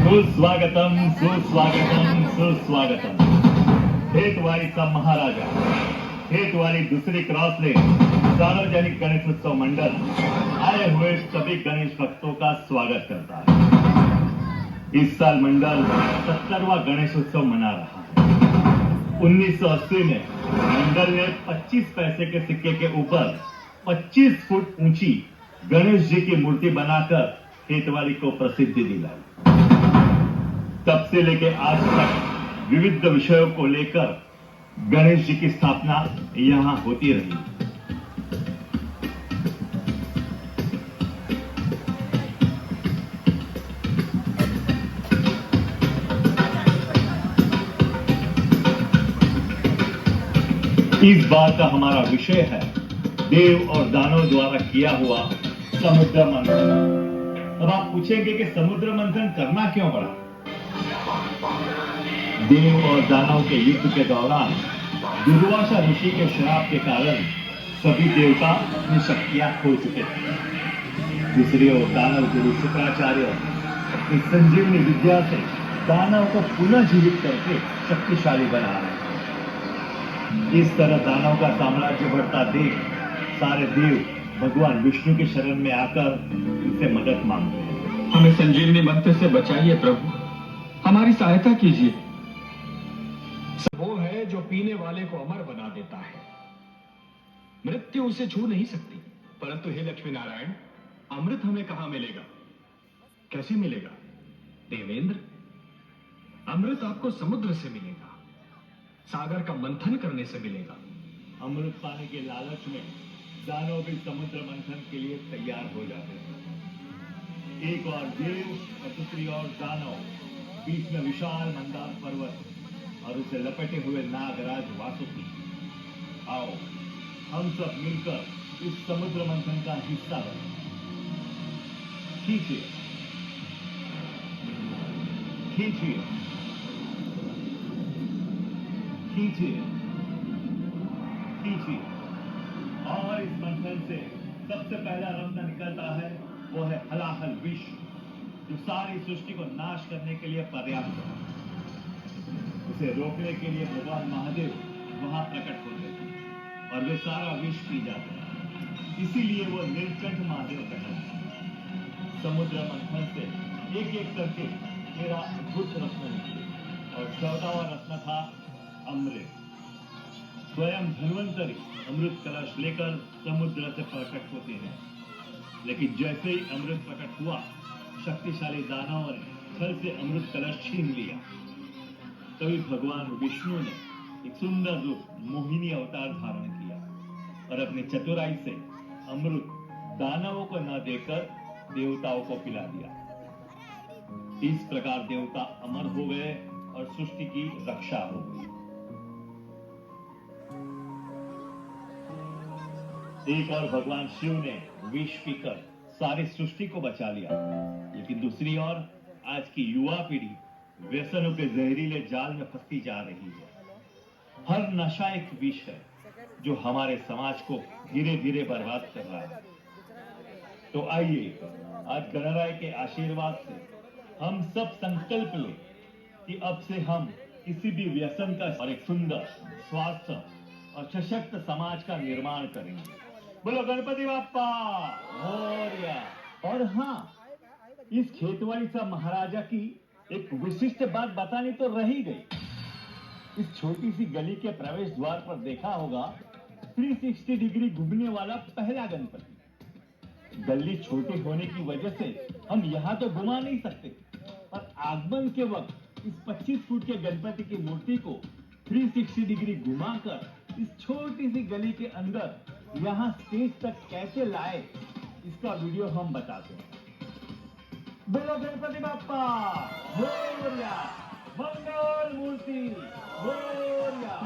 सुस्वागतम सुस्वागतम सुस्वागतम। हेतवारीचा महाराजा, हेतवारी दूसरी क्रॉस ले सार्वजनिक गणेश उत्सव मंडल आए हुए सभी गणेश भक्तों का स्वागत करता है। इस साल मंडल 70वां गणेश उत्सव मना रहा है। 1980 में मंडल ने 25 पैसे के सिक्के के ऊपर 25 फुट ऊंची गणेश जी की मूर्ति बनाकर हेतवारी को प्रसिद्धि दिलाई। तब से लेकर आज तक विविध विषयों को लेकर गणेश जी की स्थापना यहां होती रही। इस बार का हमारा विषय है देव और दानव द्वारा किया हुआ समुद्र मंथन। अब आप पूछेंगे कि समुद्र मंथन करना क्यों पड़ा? देव और दानव के युद्ध के दौरान दुर्वासा ऋषि के श्राप के कारण सभी देवता अपनी शक्तियां खो चुके थे। दूसरी ओर दानव गुरु शुक्राचार्य अपनी संजीवनी विद्या से दानव को पुनः जीवित करके शक्तिशाली बना रहे हैं। इस तरह दानव का साम्राज्य बढ़ता देख सारे देव भगवान विष्णु के शरण में आकर उनसे मदद मांगते हैं। हमें संजीवनी मंत्र से बचाइए प्रभु, हमारी सहायता कीजिए। वो है जो पीने वाले को अमर बना देता है, मृत्यु उसे छू नहीं सकती। परंतु हे लक्ष्मी नारायण, अमृत हमें कहां मिलेगा, कैसे मिलेगा? देवेंद्र, अमृत आपको समुद्र से मिलेगा, सागर का मंथन करने से मिलेगा। अमृत पाने के लालच में दानव भी समुद्र मंथन के लिए तैयार हो जाते हैं। एक और देव और दूसरी ओर दानव, बीच में विशाल मंदार पर्वत और उसे लपेटे हुए नागराज वासुकी। आओ हम सब मिलकर इस समुद्र मंथन का हिस्सा बने। खींचिए खींचिए खींचिए खींचिए। और इस मंथन से सबसे पहला रत्न निकलता है, वो है हलाहल विष, जो सारी सृष्टि को नाश करने के लिए पर्याप्त है। उसे रोकने के लिए भगवान महादेव वहां प्रकट होते हैं और वे सारा विष पी जाते हैं। इसीलिए वो नीलकंठ महादेव कहते हैं। समुद्र मंथन से एक एक करके 13 अद्भुत रत्न निकले और 14वां रत्न था अमृत। स्वयं धन्वंतरी अमृत कलश लेकर समुद्र से प्रकट होते हैं, लेकिन जैसे ही अमृत प्रकट हुआ, शक्तिशाली दानव ने छल से अमृत कलश छीन लिया। तभी भगवान विष्णु ने एक सुंदर रूप मोहिनी अवतार धारण किया और अपनी चतुराई से अमृत दानवों को न देकर देवताओं को पिला दिया। इस प्रकार देवता अमर हो गए और सृष्टि की रक्षा हो गई। एक और भगवान शिव ने विष पीकर सारी सृष्टि को बचा लिया, लेकिन दूसरी ओर आज की युवा पीढ़ी व्यसनों के जहरीले जाल में फंसती जा रही है। हर नशा एक विष है जो हमारे समाज को धीरे धीरे बर्बाद कर रहा है। तो आइए आज गणराय के आशीर्वाद से हम सब संकल्प लें कि अब से हम किसी भी व्यसन का और एक सुंदर, स्वास्थ्य और सशक्त समाज का निर्माण करेंगे। बोलो गणपति बाप्पा मोरया। और हाँ, इस खेतवाड़ी महाराजा की एक विशिष्ट बात बतानी तो रही गई। इस छोटी सी गली के प्रवेश द्वार पर देखा होगा 360 डिग्री घूमने वाला पहला गणपति। गली छोटी होने की वजह से हम यहाँ तो घुमा नहीं सकते, पर आगमन के वक्त इस 25 फुट के गणपति की मूर्ति को 360 डिग्री घुमाकर इस छोटी सी गली के अंदर यहाँ स्टेज तक कैसे लाए, इसका वीडियो हम बताते हैं। बोलो गणपति बाप्पा मोरया, मंगल मूर्ति मोरया।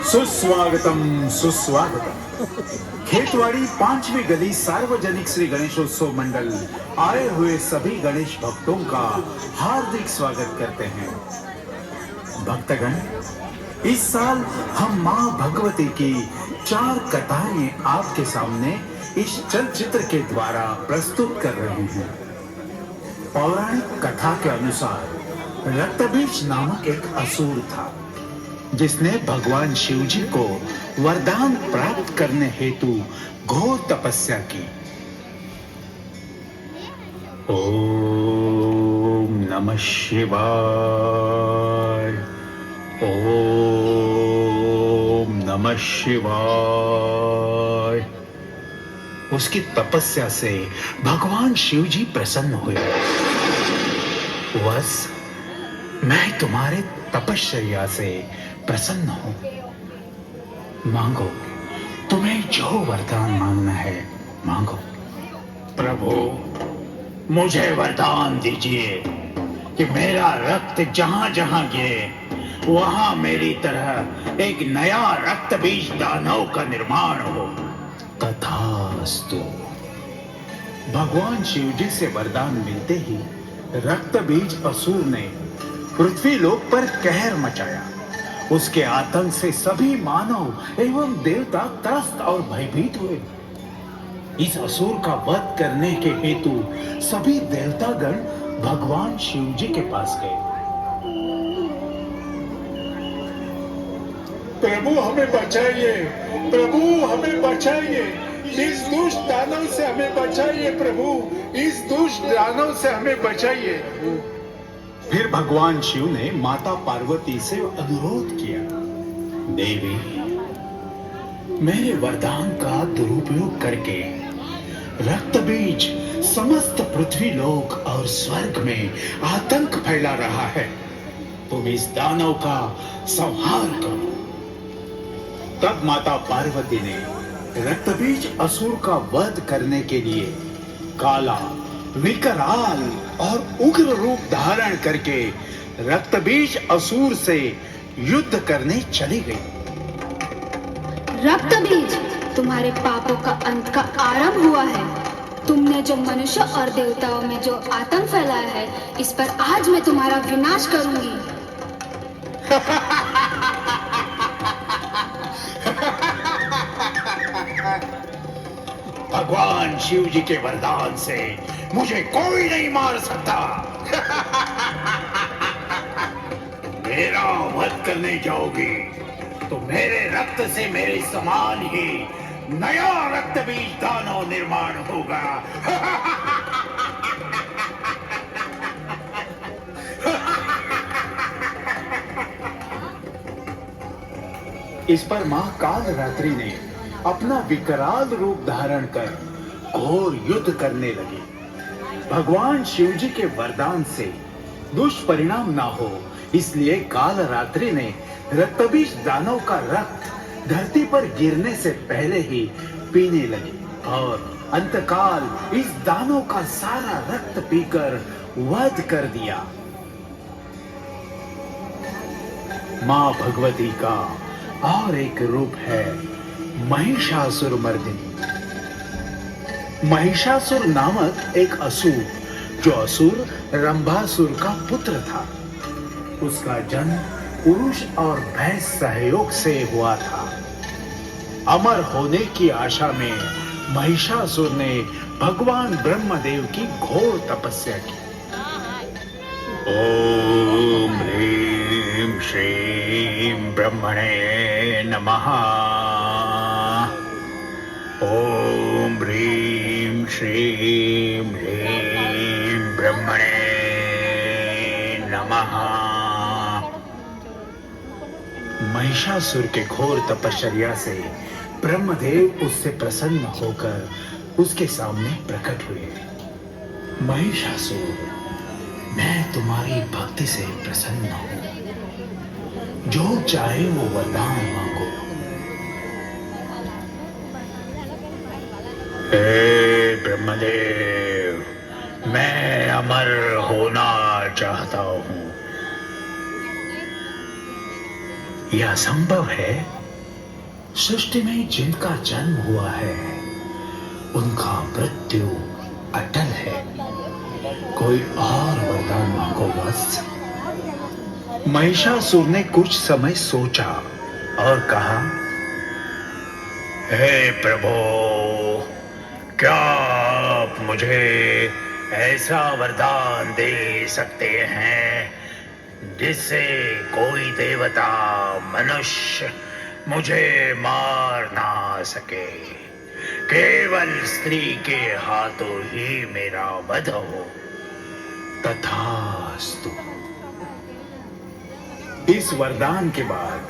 सुस्वागतम सुस्वागतम। खेतवाड़ी 5वीं गली सार्वजनिक श्री गणेशोत्सव मंडल आए हुए सभी गणेश भक्तों का हार्दिक स्वागत करते हैं। भक्तगण, इस साल हम मां भगवती की 4 कथाएं आपके सामने इस चलचित्र के द्वारा प्रस्तुत कर रहे हैं। पौराणिक कथा के अनुसार रक्तबीज नामक एक असुर था जिसने भगवान शिव जी को वरदान प्राप्त करने हेतु घोर तपस्या की। ओम नमः शिवाय, ओम नमः शिवाय। उसकी तपस्या से भगवान शिव जी प्रसन्न हुए। बस मैं तुम्हारे तपश्चर्या से प्रसन्न हूं। मांगो, तुम्हें जो वरदान मांगना है मांगो। प्रभु, मुझे वरदान दीजिए कि मेरा रक्त जहां जहां गिरे वहां मेरी तरह एक नया रक्त बीज दानव का निर्माण हो। तथास्तु। भगवान शिव जी से वरदान मिलते ही रक्त बीज असुर ने पृथ्वी लोक पर कहर मचाया। उसके आतंक से सभी मानव एवं देवता त्रस्त और भयभीत हुए। इस असुर का वध करने के हेतु सभी देवतागण भगवान शिव जी के पास गए। प्रभु हमें बचाइए, प्रभु हमें बचाइए, इस दुष्ट दानव से हमें बचाइए। प्रभु, इस दुष्ट दानव से हमें बचाइए। फिर भगवान शिव ने माता पार्वती से अनुरोध किया, देवी, मेरे वरदान का दुरुपयोग करके रक्त बीज समस्त पृथ्वी लोक और स्वर्ग में आतंक फैला रहा है। तुम इस दानव का संहार करो। तब माता पार्वती ने रक्तबीज असुर का वध करने के लिए काला, विकराल और उग्र रूप धारण करके रक्तबीज असुर से युद्ध करने चली गई। रक्तबीज, तुम्हारे पापों का अंत का आरंभ हुआ है। तुमने जो मनुष्य और देवताओं में जो आतंक फैलाया है, इस पर आज मैं तुम्हारा विनाश करूंगी। भगवान शिव जी के वरदान से मुझे कोई नहीं मार सकता। मेरा वध करने जाओगी तो मेरे रक्त से मेरे समान ही नया रक्त बीज दानव निर्माण होगा। इस पर मां कालरात्रि ने अपना विकराल रूप धारण कर घोर युद्ध करने लगी। भगवान शिव जी के वरदान से दुष्परिणाम ना हो, इसलिए कालरात्रि ने रक्तबीज दानव का रक्त धरती पर गिरने से पहले ही पीने लगी और अंतकाल इस दानव का सारा रक्त पीकर वध कर दिया। मां भगवती का और एक रूप है महिषासुरमर्दिनी। महिषासुर नामक एक असुर, जो असुर रंभासुर का पुत्र था, उसका जन्म पुरुष और भैंस सहयोग से हुआ था। अमर होने की आशा में महिषासुर ने भगवान ब्रह्मदेव की घोर तपस्या की। ओम ह्रीं श्रीं ब्रह्मणे नमः। ओम ह्रीं श्रीं ह्रीं ब्रह्मणे नमः। नमः। महिषासुर के घोर तपश्चर्या से ब्रह्मदेव उससे प्रसन्न होकर उसके सामने प्रकट हुए। महिषासुर, मैं तुम्हारी भक्ति से प्रसन्न हूं, जो चाहे वो वरदान मांगो। हे ब्रह्मदेव, मैं अमर होना चाहता हूं। यह असंभव है। सृष्टि में जिनका जन्म हुआ है उनका मृत्यु अटल है। कोई और वरदान मांगो बस। महिषासुर ने कुछ समय सोचा और कहा, हे प्रभु, क्या आप मुझे ऐसा वरदान दे सकते हैं जिससे कोई देवता मनुष्य मुझे मार ना सके, केवल स्त्री के हाथों ही मेरा वध हो। तथास्तु। इस वरदान के बाद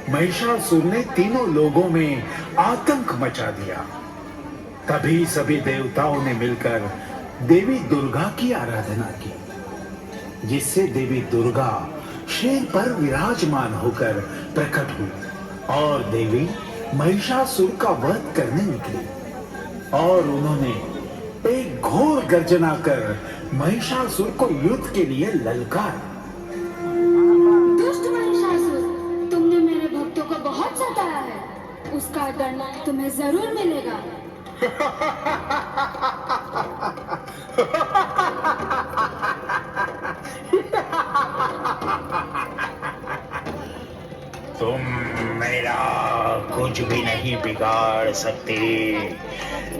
महिषासुर ने तीनों लोगों में आतंक मचा दिया। तभी सभी देवताओं ने मिलकर देवी दुर्गा की आराधना की, जिससे देवी दुर्गा शेर पर विराजमान होकर प्रकट हुई और देवी महिषासुर का वध करने निकली। और उन्होंने एक घोर गर्जना कर महिषासुर को युद्ध के लिए ललकारा। दुष्ट महिषासुर, तुमने मेरे भक्तों को बहुत सताया है, उसका दंड तुम्हें जरूर मिलेगा। तुम मेरा कुछ भी नहीं बिगाड़ सकते।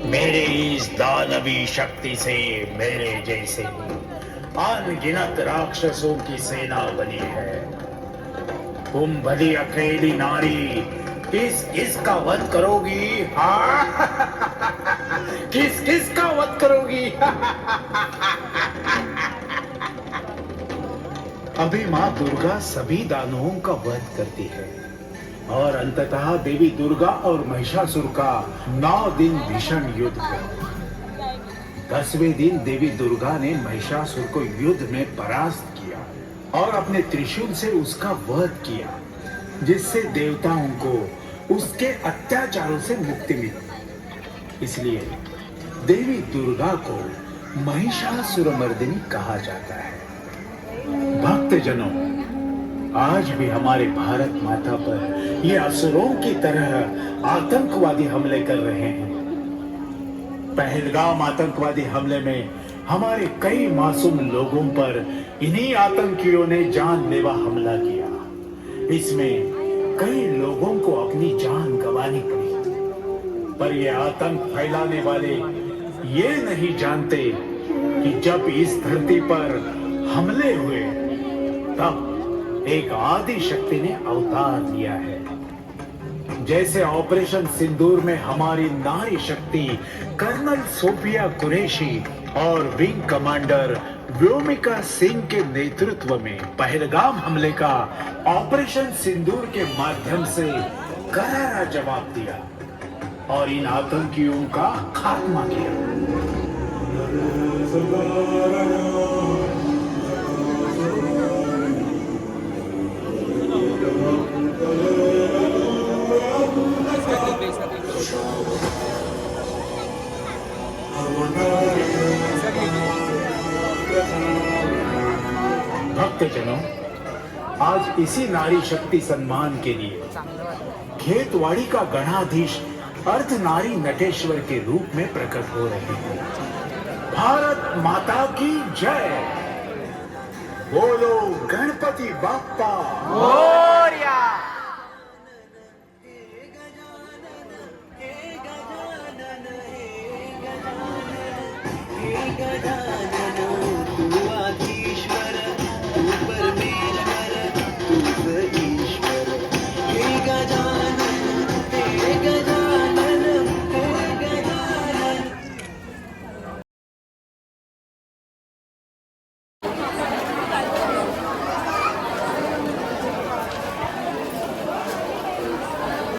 मेरे इस दानवी शक्ति से मेरे जैसे अनगिनत राक्षसों की सेना बनी है। तुम भली अकेली नारी किस का वध करोगी? हाँ? किस का वध करोगी? अभी माँ दुर्गा सभी दानवों का वध करती है और अंततः देवी दुर्गा और महिषासुर का 9 दिन भीषण युद्ध हुआ। 10वें दिन देवी दुर्गा ने महिषासुर को युद्ध में परास्त किया और अपने त्रिशूल से उसका वध किया, जिससे देवताओं को उसके अत्याचारों से मुक्ति मिली। इसलिए देवी दुर्गा को महिषासुरमर्दिनी कहा जाता है। भक्तजनों, आज भी हमारे भारत माता पर ये असुरों की तरह आतंकवादी हमले कर रहे हैं। पहलगाम आतंकवादी हमले में हमारे कई मासूम लोगों पर इन्हीं आतंकियों ने जानलेवा हमला किया। इसमें कई लोगों को अपनी जान गंवानी पड़ी। पर ये आतंक फैलाने वाले ये नहीं जानते कि जब इस धरती पर हमले हुए तब एक आदि शक्ति ने अवतार लिया है। जैसे ऑपरेशन सिंदूर में हमारी नारी शक्ति कर्नल सोफिया कुरैशी और विंग कमांडर व्योमिका सिंह के नेतृत्व में पहलगाम हमले का ऑपरेशन सिंदूर के माध्यम से करारा जवाब दिया और इन आतंकियों का खात्मा किया। भक्तजनों, आज इसी नारी शक्ति सम्मान के लिए खेतवाड़ी का गणाधीश अर्धनारी नटेश्वर के रूप में प्रकट हो रहे हैं। भारत माता की जय। बोलो गणपति बाप्पा मोरया। गजानन